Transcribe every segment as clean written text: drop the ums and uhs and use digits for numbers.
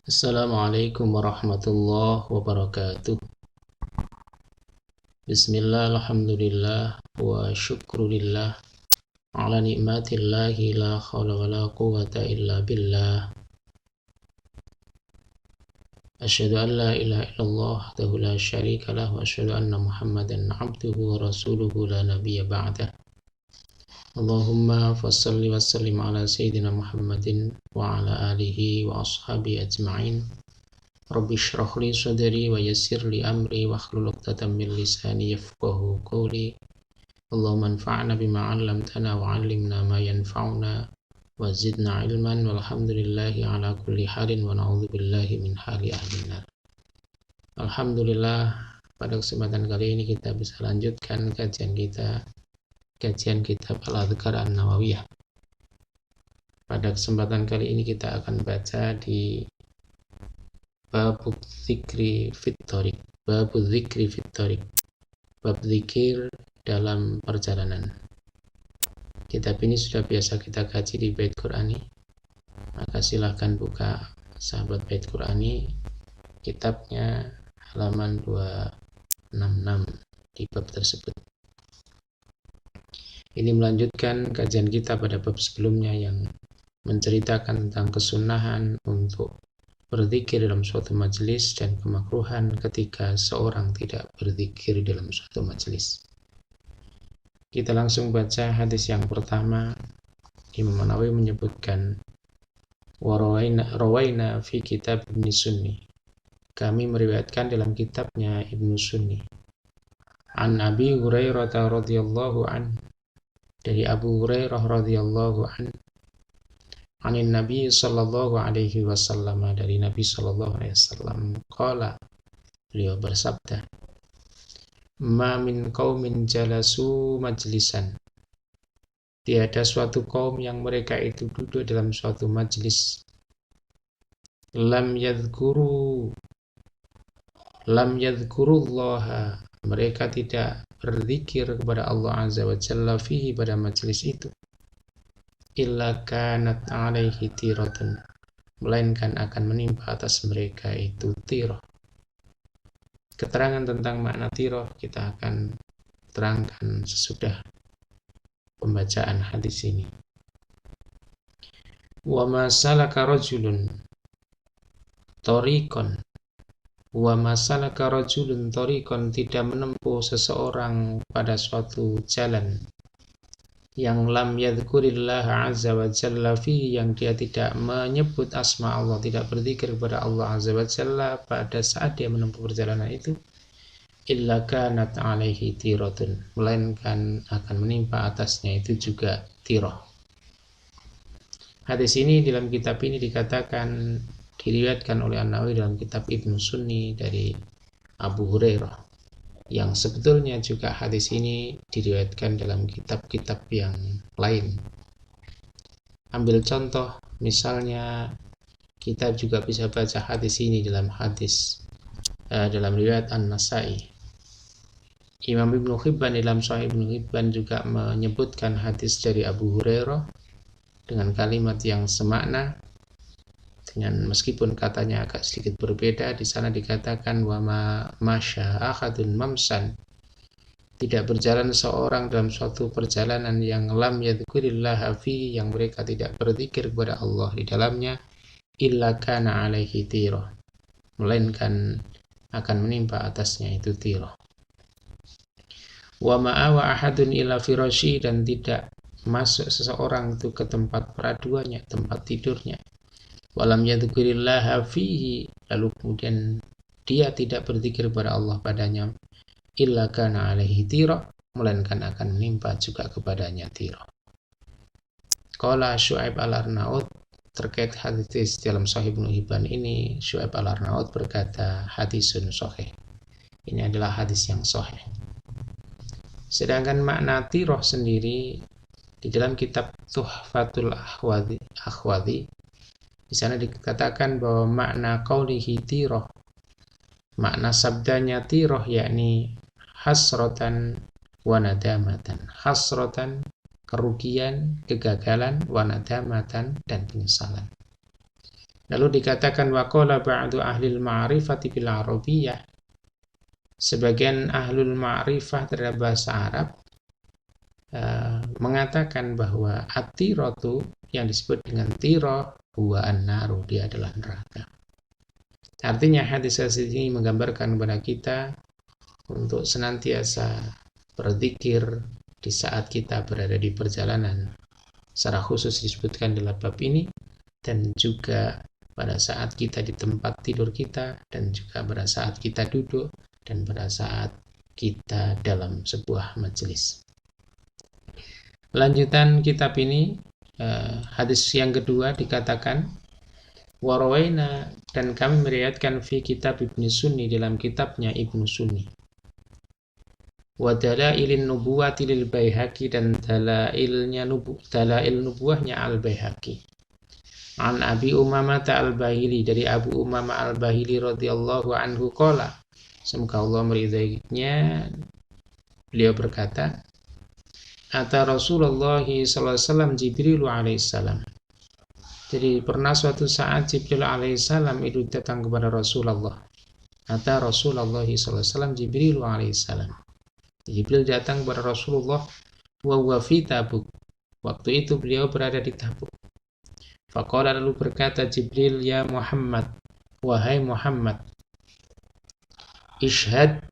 Assalamualaikum warahmatullahi wabarakatuh. Bismillah, alhamdulillah, wa syukrulillah ala ni'matillahi la khawla wa la quwata illa billah. Asyhadu an la ilaha illallah wahdahu la syarika lah wa asyhadu anna Muhammadan abduhu wa rasuluhu la nabiyya ba'dah. Allahumma fassalli wa sallim ala sayyidina Muhammadin wa ala alihi wa ashabihi ajma'in. Rabbi shrah li sadri wa yassir li amri wahlul 'uqdatam min lisani yafqahu qawli. Allahumma anfa'na bima 'allamtana wa 'allimna ma yanfa'una wa zidna ilman walhamdulillahi ala kulli halin wa na'udzubillahi min hali ahlin nar. Alhamdulillah, pada kesempatan kali ini kita bisa lanjutkan kajian kitab Al-Adhkar An-Nawawiyah. Pada kesempatan kali ini kita akan baca di Bab dzikri fit thariq, bab zikir dalam perjalanan. Kitab ini sudah biasa kita kaji di Bait Qur'ani, maka silahkan buka sahabat Bait Qur'ani, kitabnya halaman 266 di bab tersebut. Ini melanjutkan kajian kita pada bab sebelumnya yang menceritakan tentang kesunahan untuk berzikir dalam suatu majelis dan kemakruhan ketika seorang tidak berzikir dalam suatu majelis. Kita langsung baca hadis yang pertama. Imam Nawawi menyebutkan rawaina fi kitab Ibnu Sunni. Kami meriwayatkan dalam kitabnya Ibnu Sunni. An Abi Hurairah radhiyallahu an, dari Abu Hurairah radhiyallahu an, anin Nabi sallallahu alaihi wasallam, dari Nabi sallallahu alaihi wasallam, qala, beliau bersabda, ma min qaumin jalasu majlisan, tiada suatu kaum yang mereka itu duduk dalam suatu majlis, lam yadhkurullaha, mereka tidak berzikir kepada Allah azza wa jalla fihi, pada majlis itu, illa kanat alaihi tiratun, melainkan akan menimpa atas mereka itu tirah. Keterangan tentang makna tirah kita akan terangkan sesudah pembacaan hadis ini. Wa ma salaka rajulun tariqan, tidak menempuh seseorang pada suatu jalan yang lam yadhkurillah azza wa jalla fihi, yang dia tidak menyebut asma Allah, tidak berzikir kepada Allah azza wa jalla pada saat dia menempuh perjalanan itu, illa kanat alaihi tiratun, melainkan akan menimpa atasnya itu juga tirah. Hadis ini dalam kitab ini diriwayatkan oleh An-Nawawi dalam kitab Ibnu Sunni dari Abu Hurairah, yang sebetulnya juga hadis ini diriwayatkan dalam kitab-kitab yang lain. Ambil contoh, misalnya kita juga bisa baca hadis ini dalam riwayat An-Nasai. Imam Ibnu Hibban dalam Sahih Ibnu Hibban juga menyebutkan hadis dari Abu Hurairah dengan kalimat yang semakna, dengan meskipun katanya agak sedikit berbeda. Di sana dikatakan wa masya ahadun mamsan, tidak berjalan seorang dalam suatu perjalanan yang lam yadhkurillah fi, yang mereka tidak berzikir kepada Allah di dalamnya, illa kana alaihi tirah, melainkan akan menimpa atasnya itu tirah. Wa ma'awa ahadun ila firashi, dan tidak masuk seseorang itu ke tempat peraduannya, tempat tidurnya, walam yadhkurillah fihi, lalu kemudian dia tidak berzikir kepada Allah padanya, illa kana alaihi tirah, melainkan akan menimpa juga kepadanya tirah. Qala Syu'aib al-Arnaud, terkait hadis dalam Sahih Ibnu Hibban ini, Syu'aib al-Arnaud berkata, hadisun sahih, ini adalah hadis yang sahih. Sedangkan makna tirah sendiri di dalam kitab Tuhfatul Akhwadhi, di sana dikatakan bahwa makna qaulihi tirah, makna sabdanya tirah, yakni hasratan wa nadamatan. Hasratan, kerugian, kegagalan, wa nadamatan, dan penyesalan. Lalu dikatakan waqala ba'du ahlil ma'rifati bil arabiyyah. Sebagian ahlul ma'rifah terhadap bahasa Arab mengatakan bahwa at-tiratu yang disebut dengan tiro huwa an-naru, dia adalah neraka. Artinya hadis ini menggambarkan kepada kita untuk senantiasa berzikir di saat kita berada di perjalanan. Secara khusus disebutkan dalam bab ini, dan juga pada saat kita di tempat tidur kita, dan juga pada saat kita duduk, dan pada saat kita dalam sebuah majelis. Lanjutan kitab ini, hadis yang kedua dikatakan warawaina, dan kami meriwayatkan fi kitab Ibnu Sunni, dalam kitabnya Ibnu Sunni, wa dalailin nubuwati lil Baihaqi, dan dalail nubuwahnya al Baihaqi, an Abi Umamah al-Bahili, dari Abu Umamah al-Bahili radhiyallahu anhu qala, semoga Allah meridainya, beliau berkata, ata Rasulullah sallallahu alaihi wasallam Jibril alaihissalam. Jadi pernah suatu saat Jibril alaihissalam itu datang kepada Rasulullah. Ata Rasulullah sallallahu alaihi wasallam Jibril alaihissalam. Jibril datang kepada Rasulullah wa huwa fi Tabuk. Waktu itu beliau berada di Tabuk. Faqala, lalu berkata Jibril, ya Muhammad, wahai Muhammad, ishhad,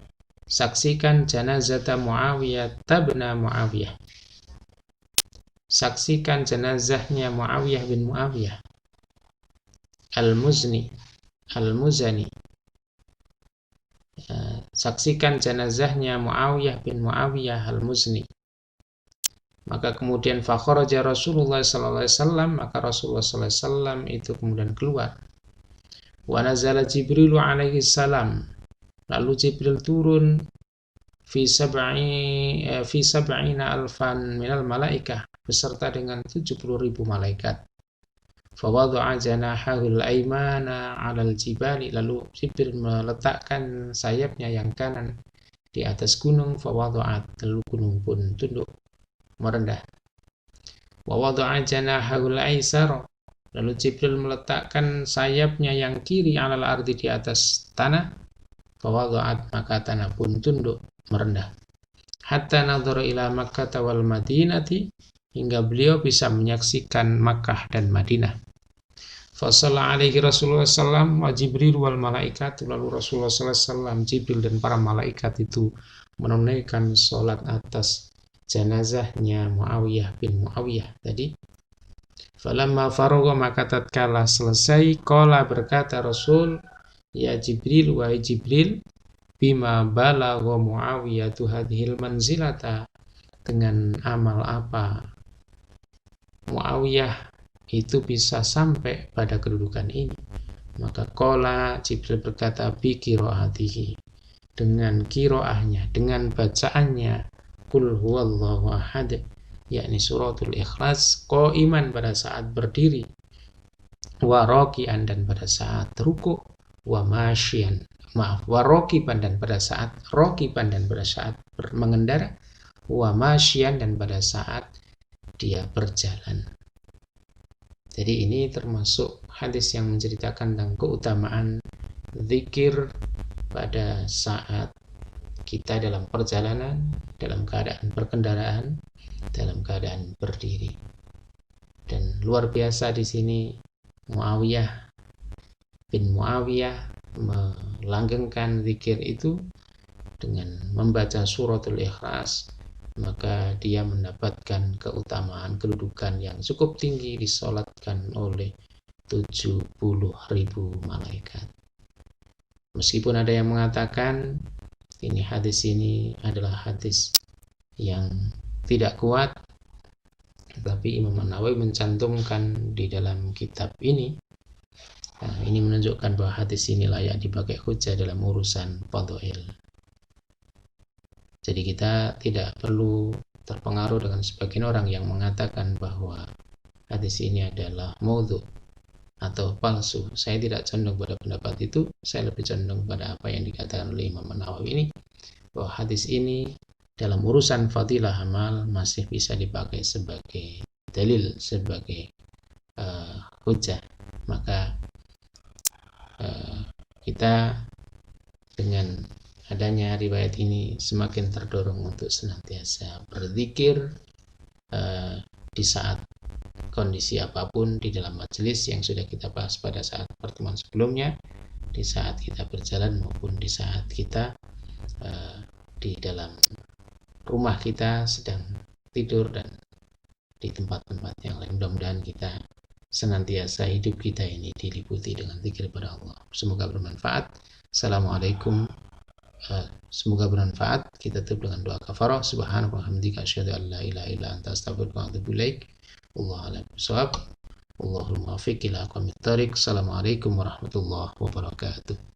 saksikan janazata Muawiyah tabna Muawiyah. Saksikan jenazahnya Muawiyah bin Muawiyah Al-Muzani. Saksikan jenazahnya Muawiyah bin Muawiyah Al-Muzni. Maka kemudian fakharaja Rasulullah sallallahu alaihi wasallam, maka Rasulullah sallallahu alaihi wasallam itu kemudian keluar. Wa nazala Jibril alaihi salam, lalu Jibril turun fi sab'ina alfan minal malaikah, beserta dengan 70.000 malaikat. Fawadha'a janahahul aymana 'alal jibali, lalu Jibril meletakkan sayapnya yang kanan di atas gunung. Fawadha'at, lalu gunung pun tunduk merendah. Wa wada'a janahahul aysar, lalu Jibril meletakkan sayapnya yang kiri 'alal ardi, di atas tanah. Fawadha'at, maka tanah pun tunduk merendah. Hatta nadhara ila Makkah wal Madinati, hingga beliau bisa menyaksikan Makkah dan Madinah. Fasalla alaihi Rasulullah sallam wa Jibril wal malaikat, lalu Rasulullah sallam, Jibril dan para malaikat itu menunaikan salat atas jenazahnya Muawiyah bin Muawiyah tadi. Falamma faragha, maka tatkala selesai, qala, berkata Rasul, ya Jibril, wahai Jibril, bima balagha Muawiyah hadhil manzilata, dengan amal apa Muawiyah itu bisa sampai pada kedudukan ini. Maka qala, Jibril berkata, bi qiraatihi, dengan qiraahnya, dengan bacaannya qul huwallahu ahad, yakni suratul ikhlas, qaiman, pada saat berdiri, wa raki'an, dan pada saat ruku', wa masyian, wa rakiban, dan pada saat rakiban, dan pada saat mengendara, wa masyian, dan pada saat dia berjalan. Jadi ini termasuk hadis yang menceritakan tentang keutamaan zikir pada saat kita dalam perjalanan, dalam keadaan berkendaraan, dalam keadaan berdiri. Dan luar biasa di sini Muawiyah bin Muawiyah melanggengkan zikir itu dengan membaca suratul Ikhlas, maka dia mendapatkan keutamaan kedudukan yang cukup tinggi, disolatkan oleh 70.000 malaikat. Meskipun ada yang mengatakan hadis ini adalah hadis yang tidak kuat, tetapi Imam An-Nawawi mencantumkan di dalam kitab ini. Ini menunjukkan bahwa hadis ini layak dipakai hujah dalam urusan fadhail. Jadi kita tidak perlu terpengaruh dengan sebagian orang yang mengatakan bahwa hadis ini adalah maudhu atau palsu. Saya tidak condong pada pendapat itu. Saya lebih condong pada apa yang dikatakan oleh Imam An-Nawawi ini, bahwa hadis ini dalam urusan fadilah amal masih bisa dipakai sebagai dalil, sebagai hujah. Maka kita dengan adanya riwayat ini semakin terdorong untuk senantiasa berzikir di saat kondisi apapun, di dalam majelis yang sudah kita bahas pada saat pertemuan sebelumnya, di saat kita berjalan maupun di saat kita di dalam rumah kita sedang tidur dan di tempat-tempat yang lain. Mudah-mudahan kita senantiasa hidup kita ini diliputi dengan zikir kepada Allah. Semoga bermanfaat. Assalamualaikum. Semoga bermanfaat. Kita tutup dengan doa kafarah. Subhanaka wa hamdika asyhadu an la ilaha illa anta astaghfiruka wa atubu ilaik. Wallahu a'lam bishawab. Allahul muwaffiq ila aqwamit thariq. Assalamualaikum warahmatullahi wabarakatuh.